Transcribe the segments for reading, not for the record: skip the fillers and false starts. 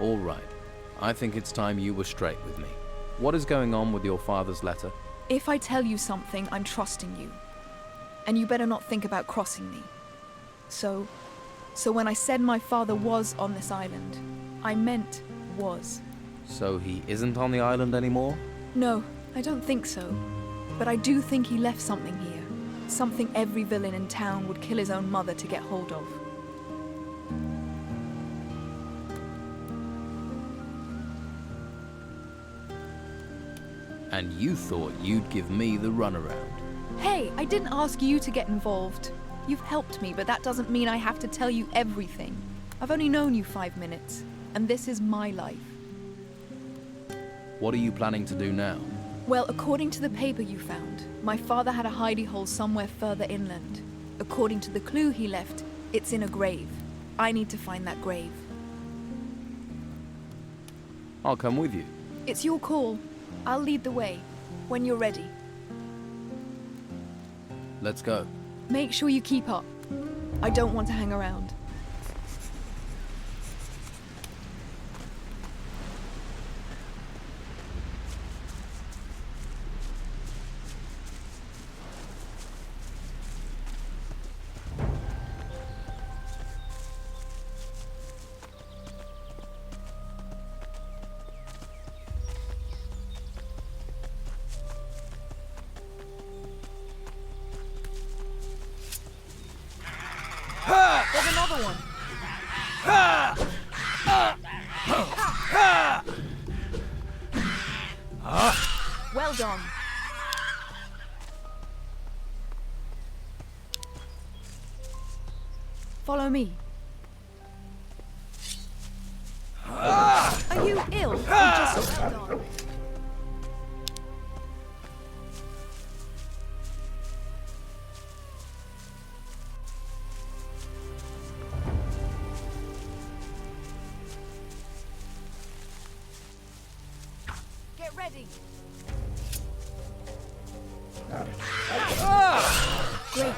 All right. I think it's time you were straight with me. What is going on with your father's letter? If I tell you something, I'm trusting you. And you better not think about crossing me. So when I said my father was on this island, I meant was. So he isn't on the island anymore? No, I don't think so. But I do think he left something here. Something every villain in town would kill his own mother to get hold of. And you thought you'd give me the runaround. Hey, I didn't ask you to get involved. You've helped me, but that doesn't mean I have to tell you everything. I've only known you 5 minutes, and this is my life. What are you planning to do now? Well, according to the paper you found, my father had a hidey hole somewhere further inland. According to the clue he left, it's in a grave. I need to find that grave. I'll come with you. It's your call. I'll lead the way, when you're ready. Let's go. Make sure you keep up. I don't want to hang around. There's another one. Well done. Follow me. Are you ill or just done? Get ready. Great.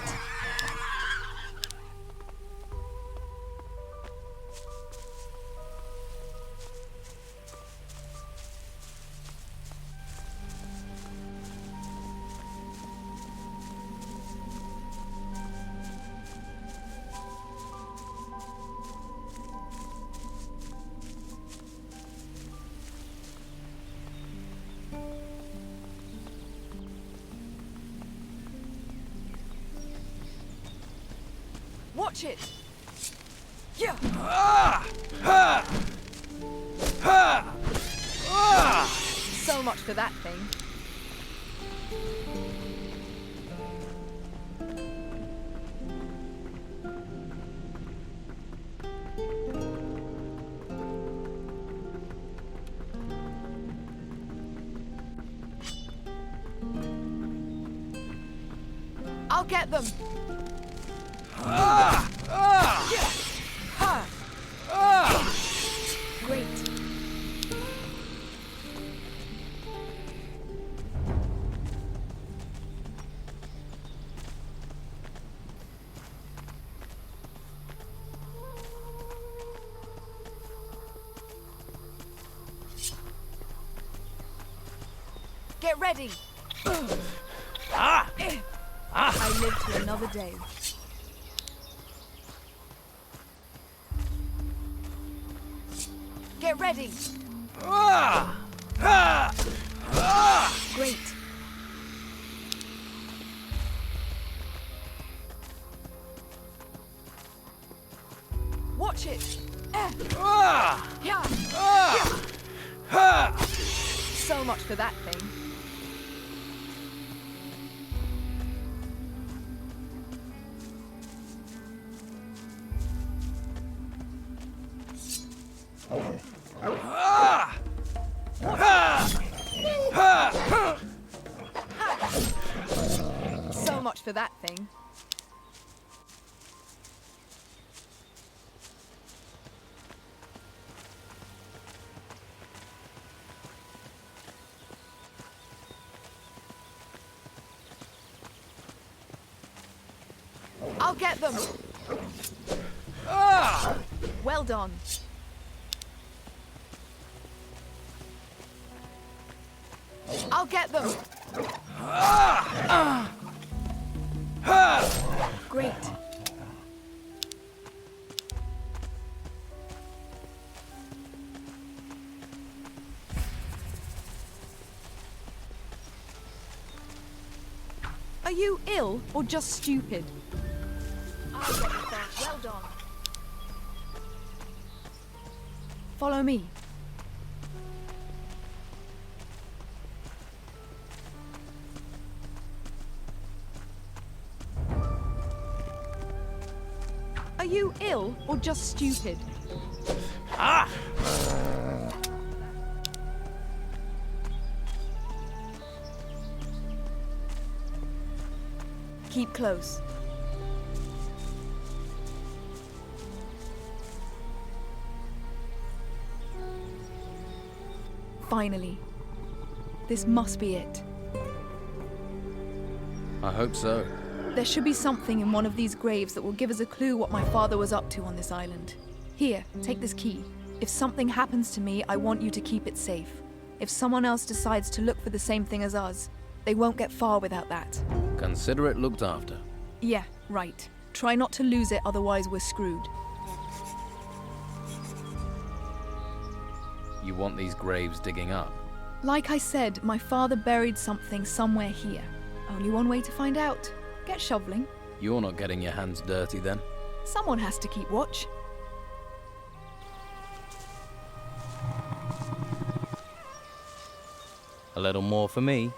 Watch it! Yeah! So much for that thing. I'll get them! Great. Get ready. I live to another day. Get ready. Great. Watch it. So much for that thing. for that thing. I'll get them! Well done. I'll get them! Great. Are you ill or just stupid? I'll get with that. Well done. Follow me. Are you ill or just stupid? Ah! Keep close. Finally. This must be it. I hope so. There should be something in one of these graves that will give us a clue what my father was up to on this island. Here, take this key. If something happens to me, I want you to keep it safe. If someone else decides to look for the same thing as us, they won't get far without that. Consider it looked after. Yeah, right. Try not to lose it, otherwise we're screwed. You want these graves digging up? Like I said, my father buried something somewhere here. Only one way to find out. Get shoveling. You're not getting your hands dirty then? Someone has to keep watch. A little more for me.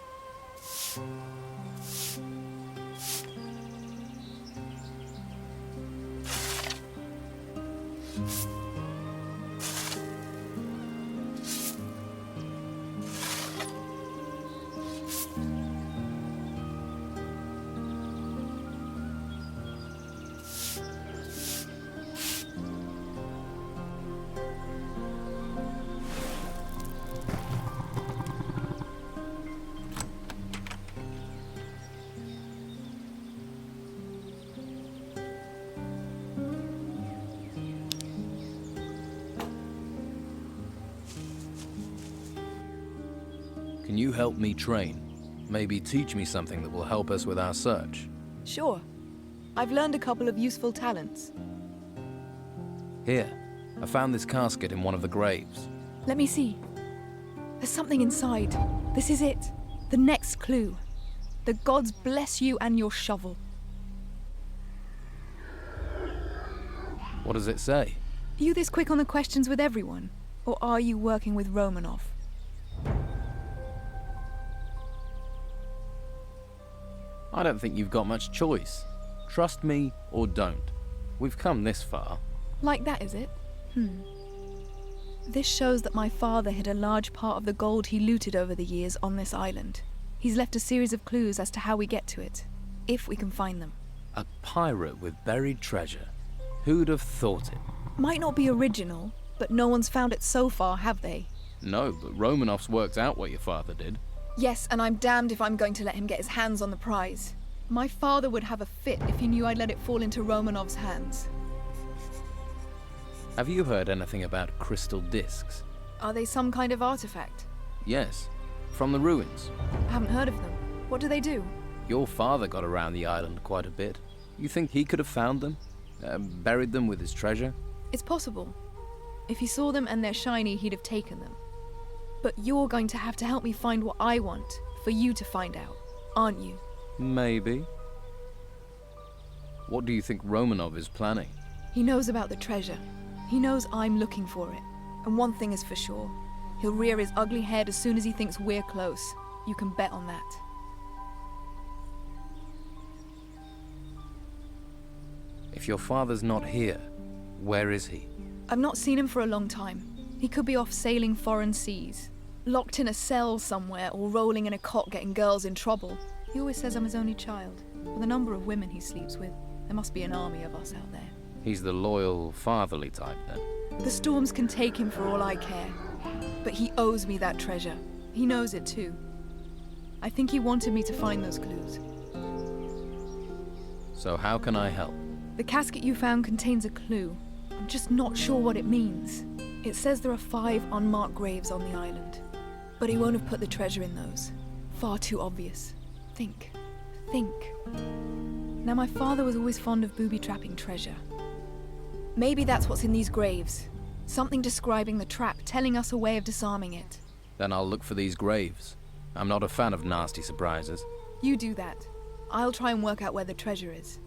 Can you help me train? Maybe teach me something that will help us with our search. Sure. I've learned a couple of useful talents. Here, I found this casket in one of the graves. Let me see. There's something inside. This is it. The next clue. The gods bless you and your shovel. What does it say? Are you this quick on the questions with everyone? Or are you working with Romanov? I don't think you've got much choice. Trust me or don't. We've come this far. Like that, is it? This shows that my father hid a large part of the gold he looted over the years on this island. He's left a series of clues as to how we get to it, if we can find them. A pirate with buried treasure. Who'd have thought it? Might not be original, but no one's found it so far, have they? No, but Romanov's worked out what your father did. Yes, and I'm damned if I'm going to let him get his hands on the prize. My father would have a fit if he knew I'd let it fall into Romanov's hands. Have you heard anything about crystal discs? Are they some kind of artifact? Yes, from the ruins. I haven't heard of them. What do they do? Your father got around the island quite a bit. You think he could have found them? Buried them with his treasure? It's possible. If he saw them and they're shiny, he'd have taken them. But you're going to have to help me find what I want for you to find out, aren't you? Maybe. What do you think Romanov is planning? He knows about the treasure. He knows I'm looking for it. And one thing is for sure. He'll rear his ugly head as soon as he thinks we're close. You can bet on that. If your father's not here, where is he? I've not seen him for a long time. He could be off sailing foreign seas, locked in a cell somewhere, or rolling in a cot getting girls in trouble. He always says I'm his only child. For the number of women he sleeps with, there must be an army of us out there. He's the loyal, fatherly type, then. The storms can take him for all I care. But he owes me that treasure. He knows it too. I think he wanted me to find those clues. So how can I help? The casket you found contains a clue. I'm just not sure what it means. It says there are 5 unmarked graves on the island. But he won't have put the treasure in those. Far too obvious. Think. Now my father was always fond of booby-trapping treasure. Maybe that's what's in these graves. Something describing the trap, telling us a way of disarming it. Then I'll look for these graves. I'm not a fan of nasty surprises. You do that. I'll try and work out where the treasure is.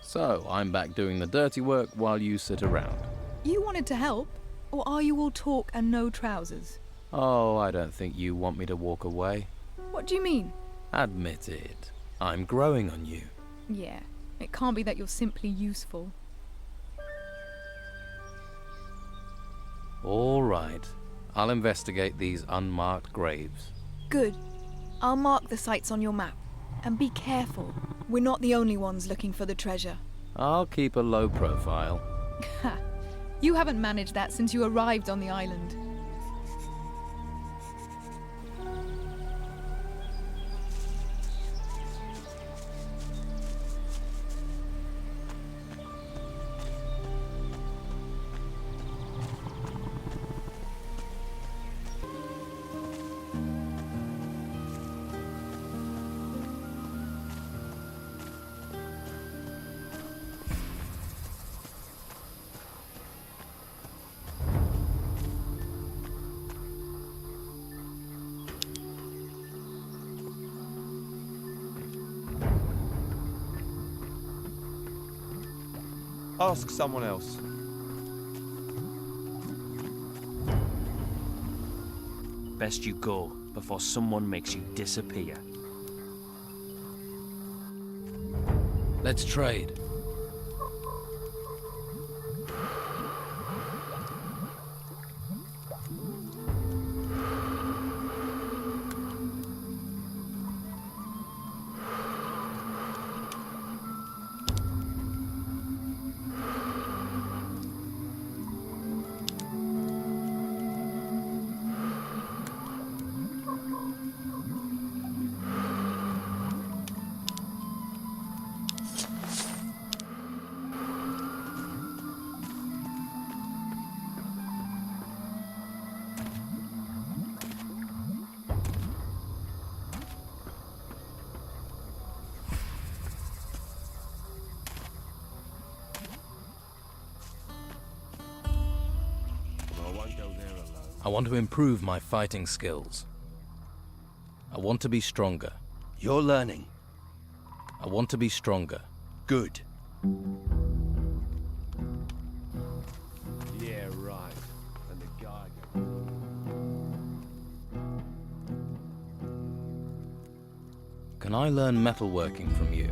So, I'm back doing the dirty work while you sit around. You wanted to help? Or are you all talk and no trousers? Oh, I don't think you want me to walk away. What do you mean? Admit it. I'm growing on you. Yeah, it can't be that you're simply useful. All right. I'll investigate these unmarked graves. Good. I'll mark the sites on your map. And be careful. We're not the only ones looking for the treasure. I'll keep a low profile. Ha! You haven't managed that since you arrived on the island. Ask someone else. Best you go before someone makes you disappear. Let's trade. I want to improve my fighting skills. I want to be stronger. You're learning. I want to be stronger. Good. Yeah, right. And the guy. Can I learn metalworking from you?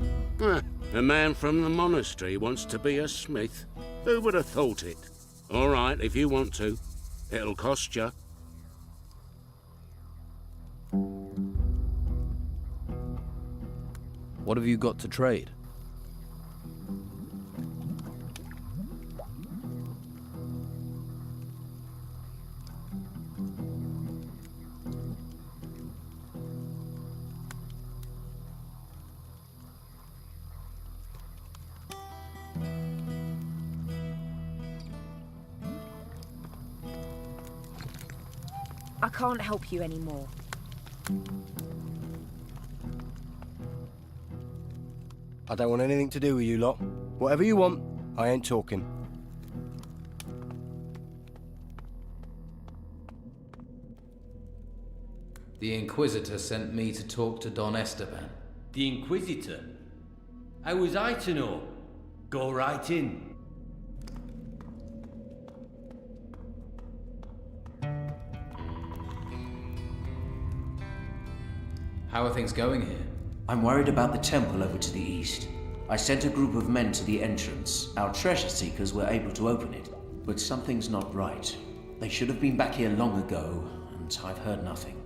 A man from the monastery wants to be a smith. Who would have thought it? All right, if you want to. It'll cost you. What have you got to trade? I can't help you anymore. I don't want anything to do with you lot. Whatever you want, I ain't talking. The Inquisitor sent me to talk to Don Esteban. The Inquisitor? How was I to know? Go right in. How are things going here? I'm worried about the temple over to the east. I sent a group of men to the entrance. Our treasure seekers were able to open it, but something's not right. They should have been back here long ago, and I've heard nothing.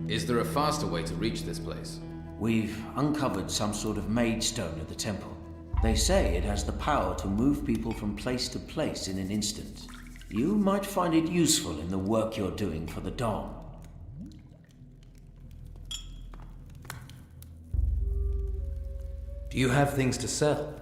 Is there a faster way to reach this place? We've uncovered some sort of maidstone at the temple. They say it has the power to move people from place to place in an instant. You might find it useful in the work you're doing for the Dawn. Do you have things to sell?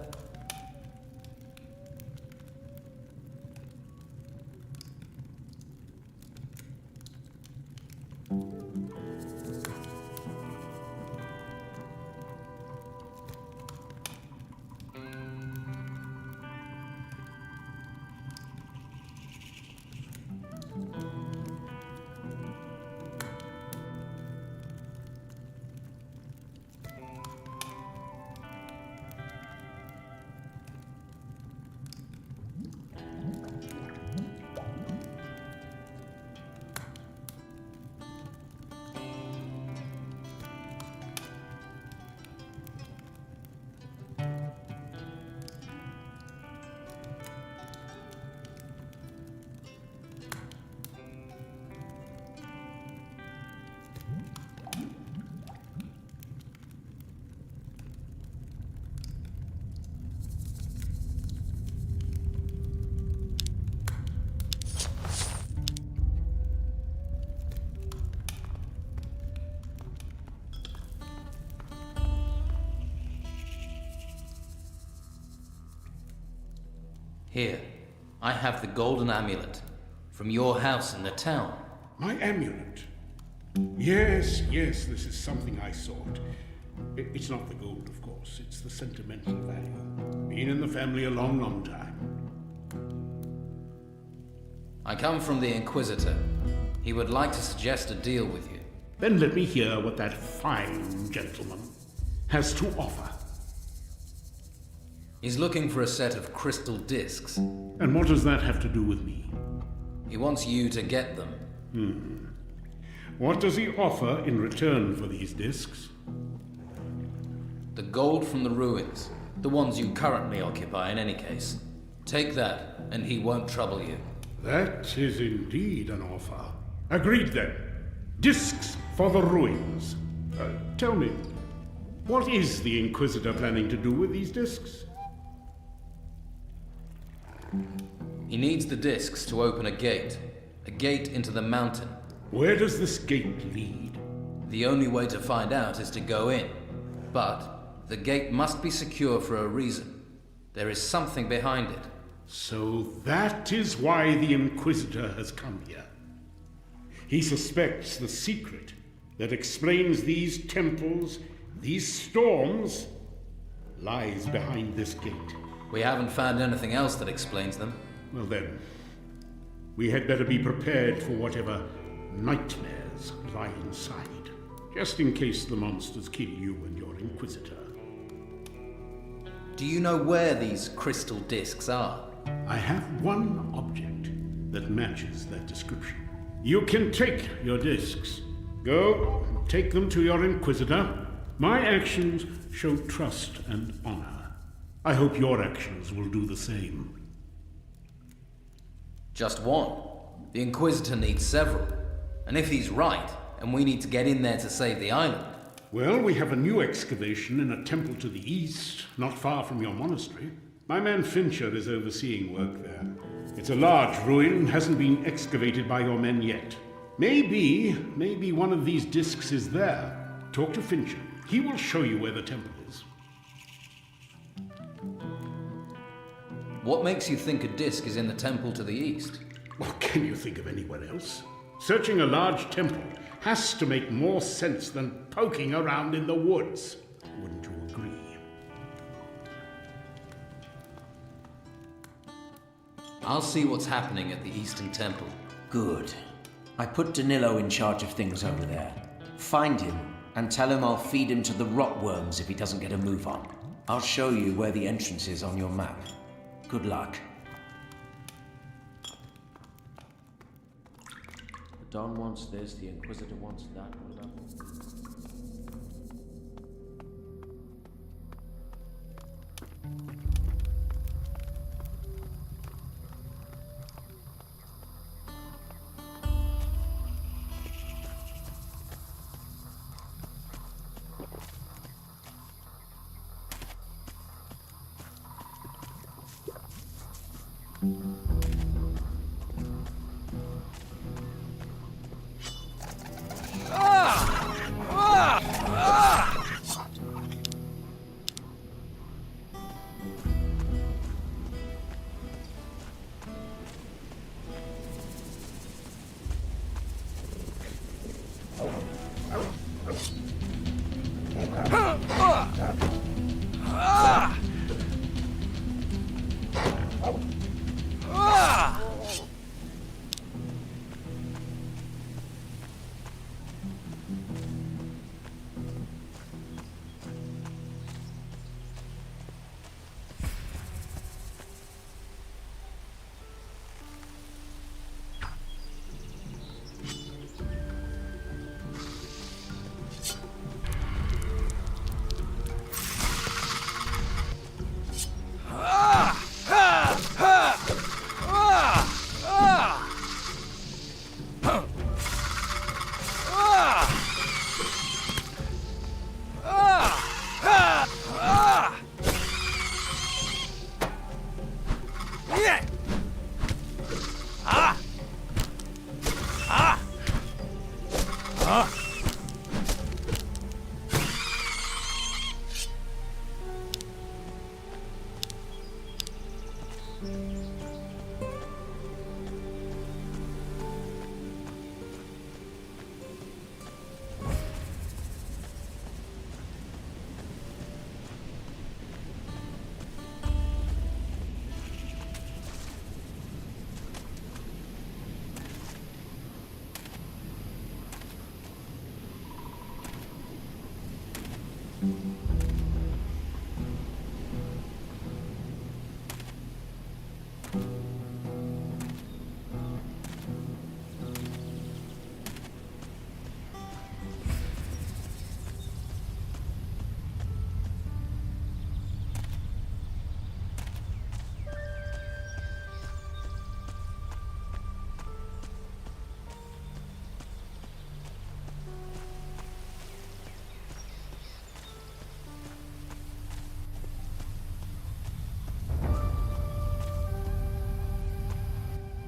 Here, I have the golden amulet from your house in the town. My amulet? Yes, this is something I sought. It's not the gold, of course. It's the sentimental value. Been in the family a long, long time. I come from the Inquisitor. He would like to suggest a deal with you. Then let me hear what that fine gentleman has to offer. He's looking for a set of crystal discs. And what does that have to do with me? He wants you to get them. What does he offer in return for these discs? The gold from the ruins. The ones you currently occupy in any case. Take that, and he won't trouble you. That is indeed an offer. Agreed then. Discs for the ruins. Tell me, what is the Inquisitor planning to do with these discs? He needs the discs to open a gate into the mountain. Where does this gate lead? The only way to find out is to go in. But the gate must be secure for a reason. There is something behind it. So that is why the Inquisitor has come here. He suspects the secret that explains these temples, these storms, lies behind this gate. We haven't found anything else that explains them. Well then, we had better be prepared for whatever nightmares lie inside, just in case the monsters kill you and your Inquisitor. Do you know where these crystal discs are? I have one object that matches that description. You can take your discs. Go, take them to your Inquisitor. My actions show trust and honor. I hope your actions will do the same. Just one. The Inquisitor needs several. And if he's right, and we need to get in there to save the island... Well, we have a new excavation in a temple to the east, not far from your monastery. My man Fincher is overseeing work there. It's a large ruin, hasn't been excavated by your men yet. Maybe one of these discs is there. Talk to Fincher. He will show you where the temple is. What makes you think a disc is in the temple to the east? Well, can you think of anyone else? Searching a large temple has to make more sense than poking around in the woods. Wouldn't you agree? I'll see what's happening at the Eastern Temple. Good. I put Danilo in charge of things over there. Find him and tell him I'll feed him to the rotworms if he doesn't get a move on. I'll show you where the entrance is on your map. Good luck. The Don wants this, the Inquisitor wants that.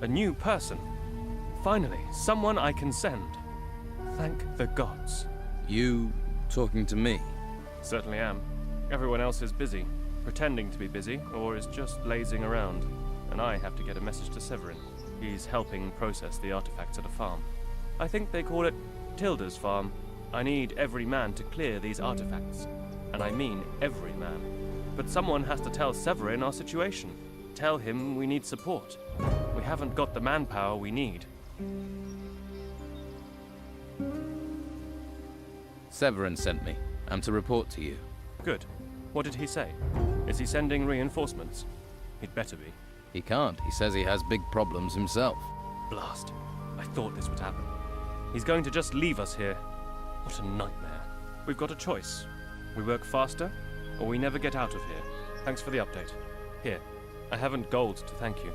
A new person. Finally, someone I can send. Thank the gods. You talking to me? Certainly am. Everyone else is busy, pretending to be busy, or is just lazing around. And I have to get a message to Severin. He's helping process the artifacts at a farm. I think they call it Tilda's farm. I need every man to clear these artifacts. And I mean every man. But someone has to tell Severin our situation. Tell him we need support. We haven't got the manpower we need. Severin sent me. I'm to report to you. Good. What did he say? Is he sending reinforcements? He'd better be. He can't. He says he has big problems himself. Blast. I thought this would happen. He's going to just leave us here. What a nightmare. We've got a choice. We work faster, or we never get out of here. Thanks for the update. Here, I haven't gold to thank you.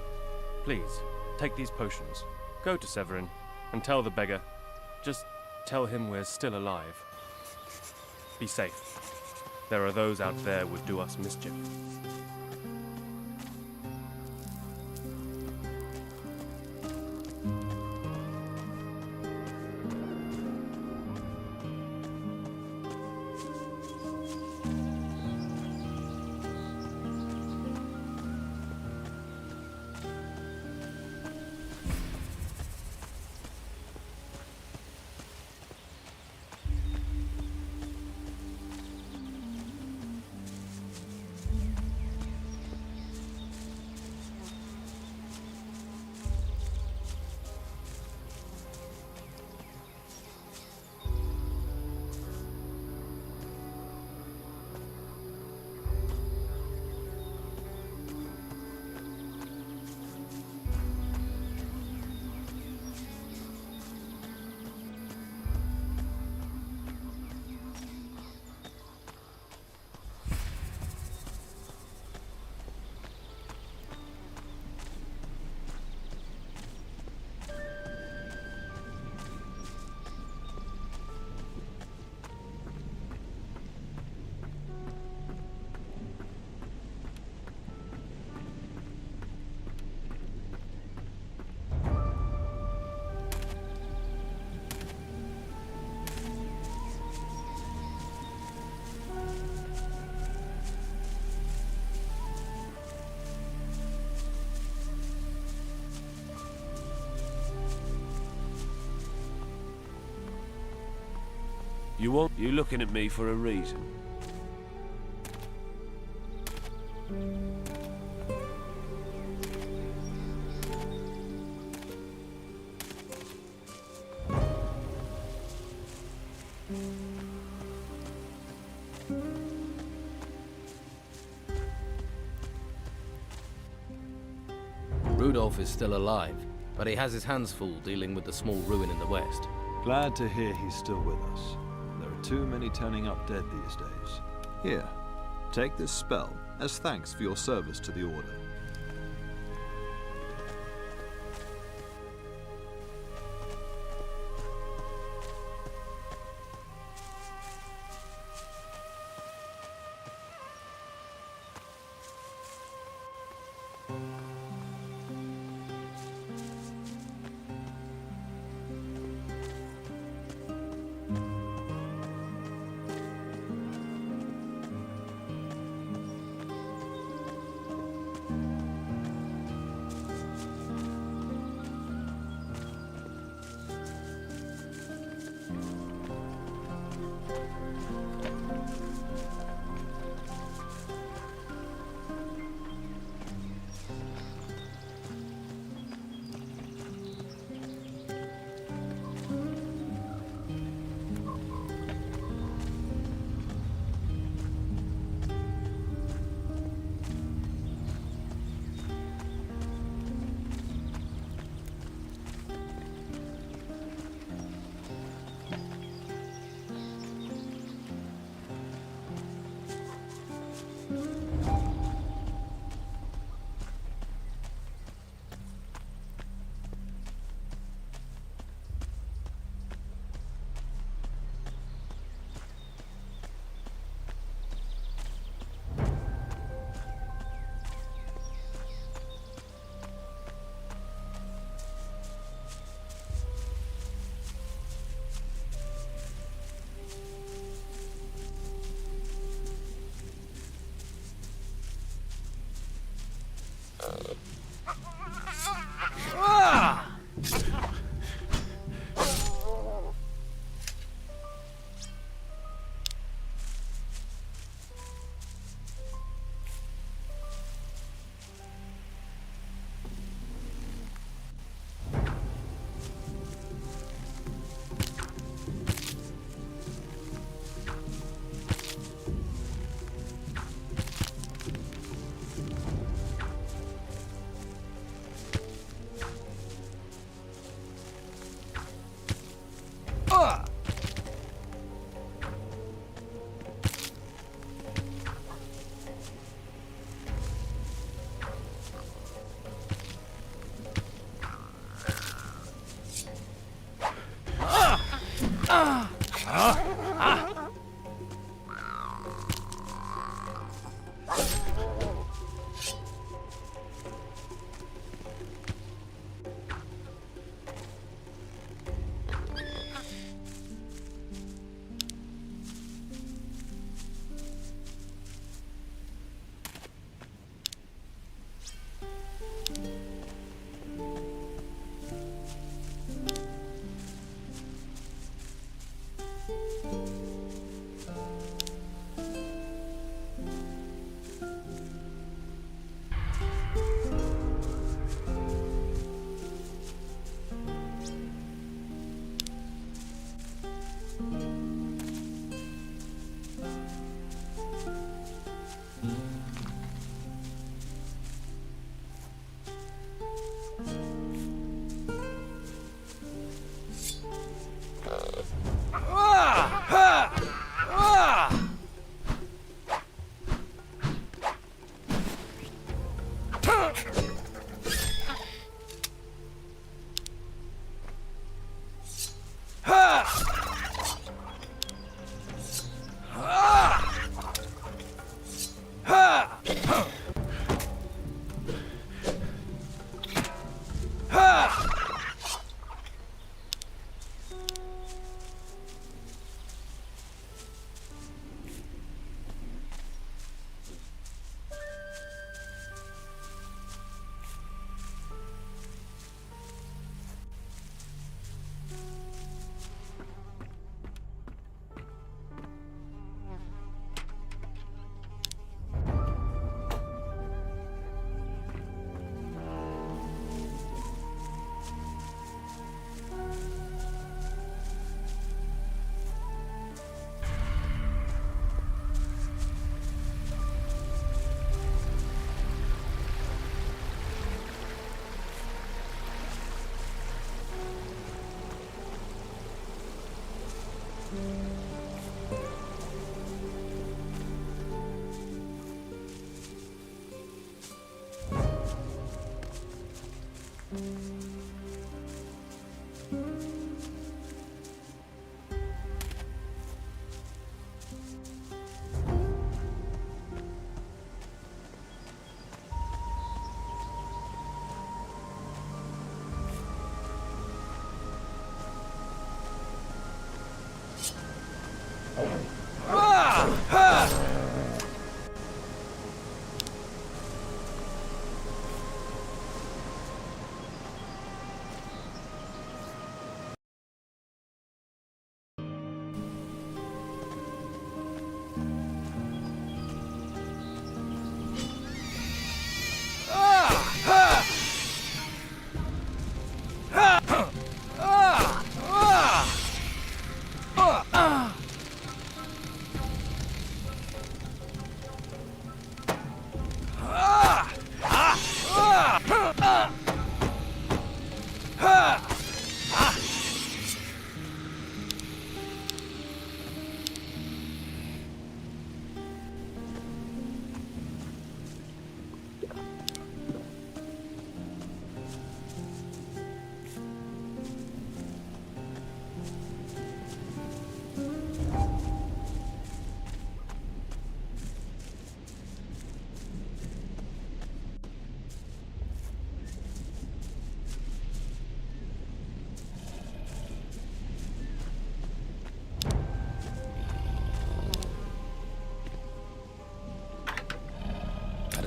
Please, take these potions. Go to Severin, and tell the beggar. Just tell him we're still alive. Be safe. There are those out there would do us mischief. You looking at me for a reason? Rudolph is still alive, but he has his hands full dealing with the small ruin in the west. Glad to hear he's still with us. There are too many turning up dead these days. Here, take this spell as thanks for your service to the Order.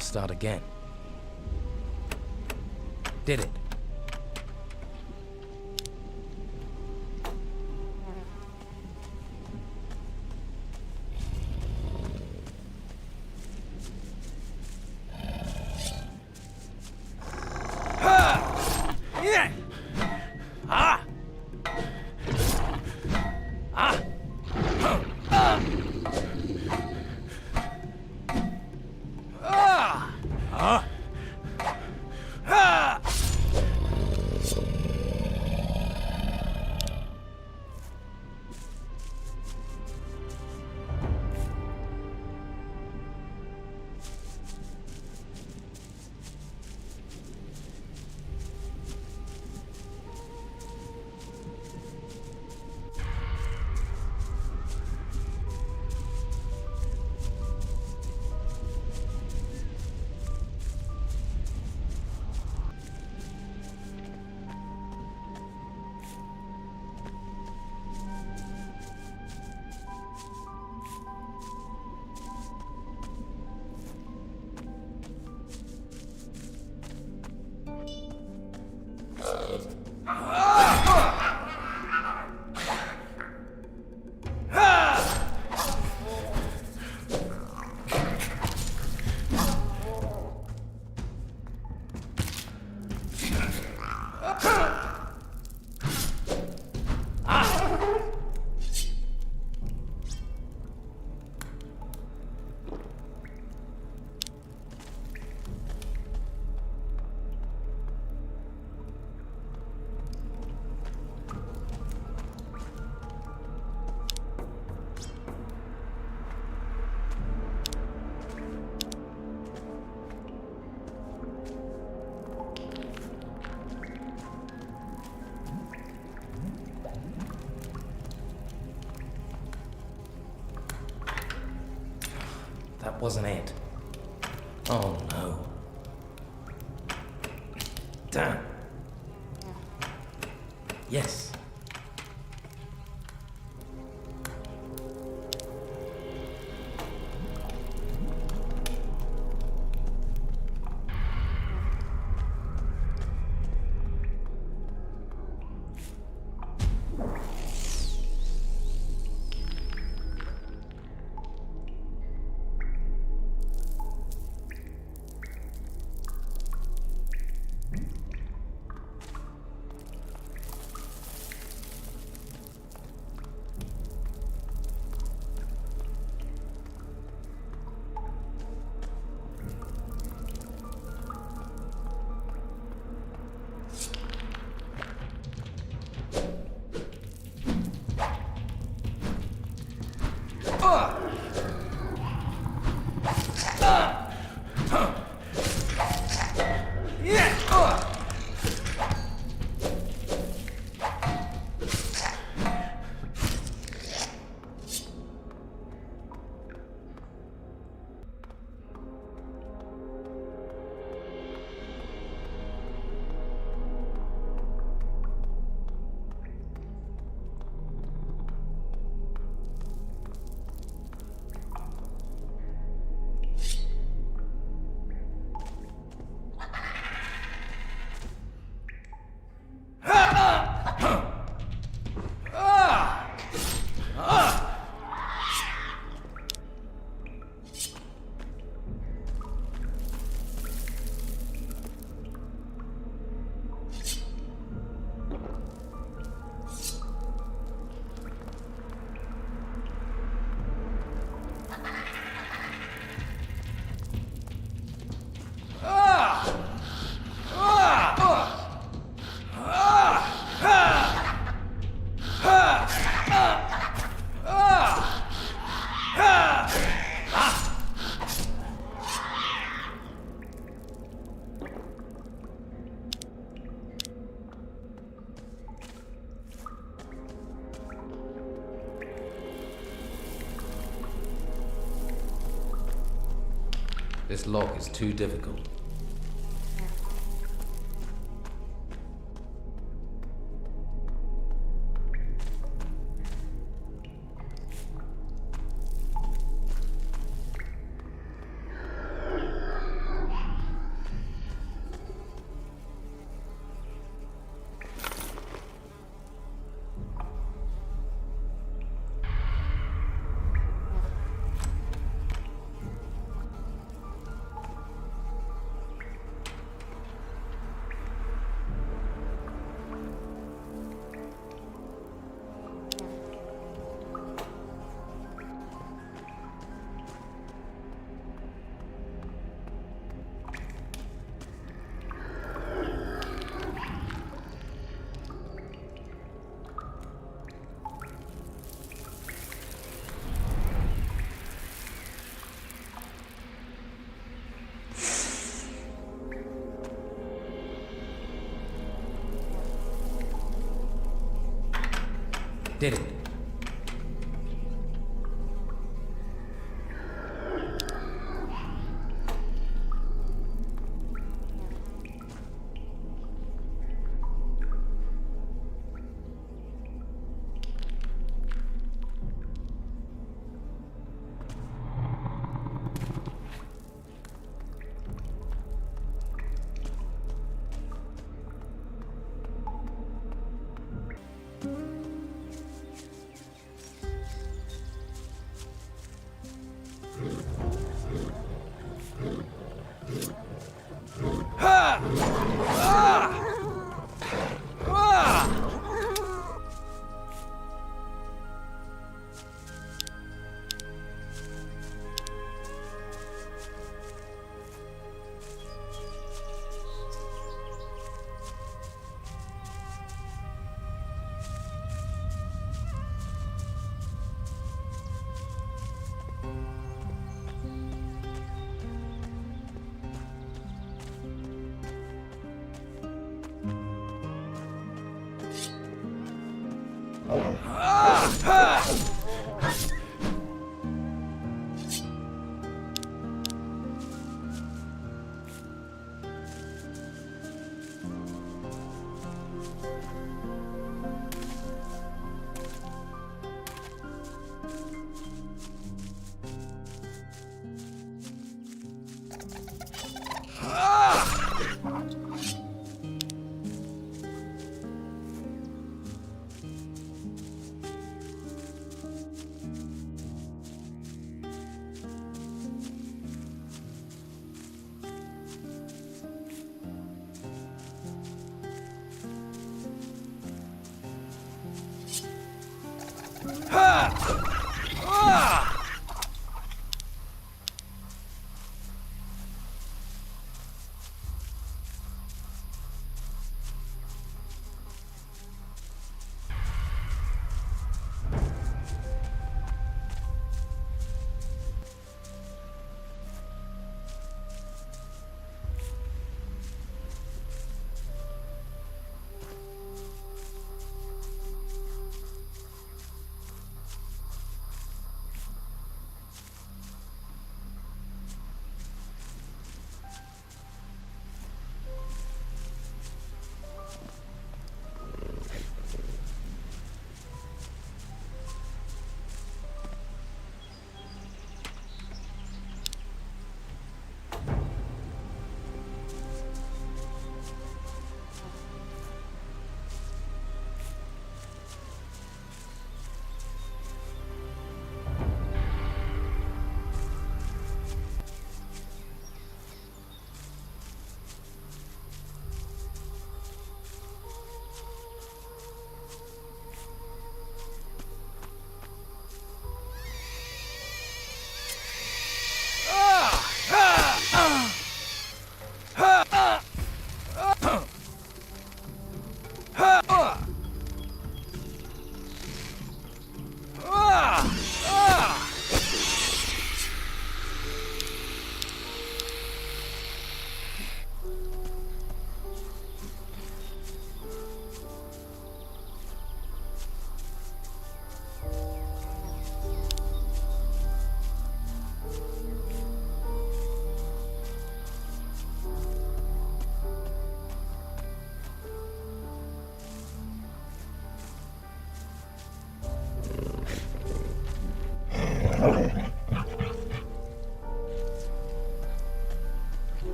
to start again. Did it? That wasn't it. Oh no. Damn. Yes. This lock is too difficult. Did it?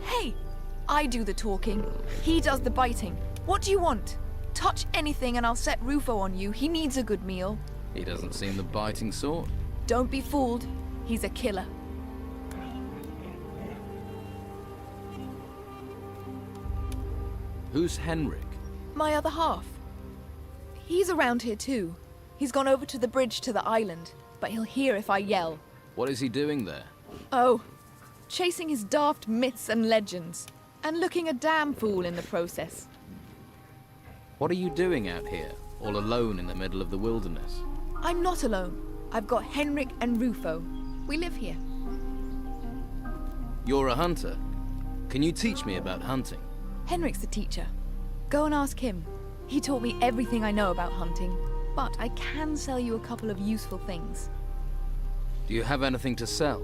Hey! I do the talking. He does the biting. What do you want? Touch anything and I'll set Rufo on you. He needs a good meal. He doesn't seem the biting sort. Don't be fooled. He's a killer. Who's Henrik? My other half. He's around here too. He's gone over to the bridge to the island, but he'll hear if I yell. What is he doing there? Oh, chasing his daft myths and legends, and looking a damn fool in the process. What are you doing out here, all alone in the middle of the wilderness? I'm not alone. I've got Henrik and Rufo. We live here. You're a hunter. Can you teach me about hunting? Henrik's the teacher. Go and ask him. He taught me everything I know about hunting, but I can sell you a couple of useful things. Do you have anything to sell?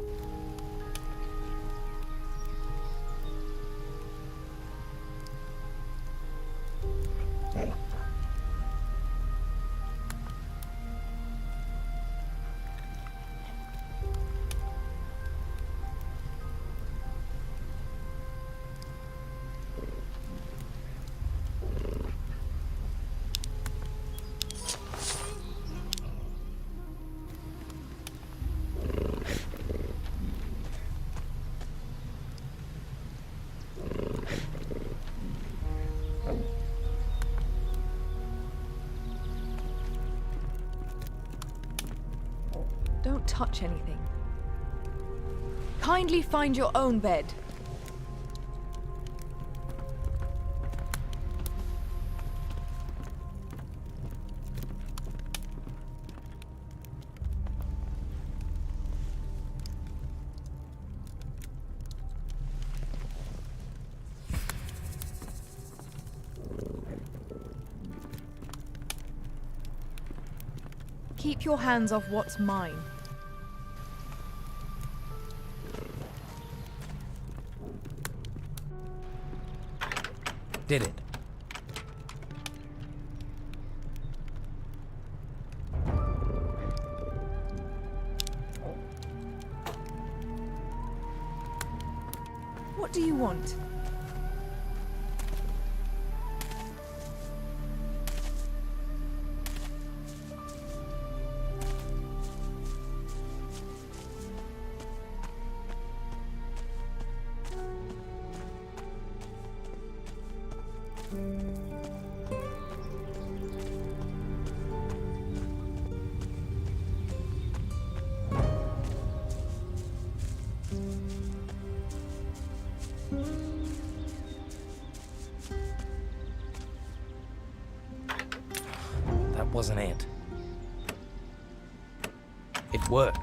Don't touch anything. Kindly find your own bed. Keep your hands off what's mine. Did it? What do you want? That wasn't it. It worked.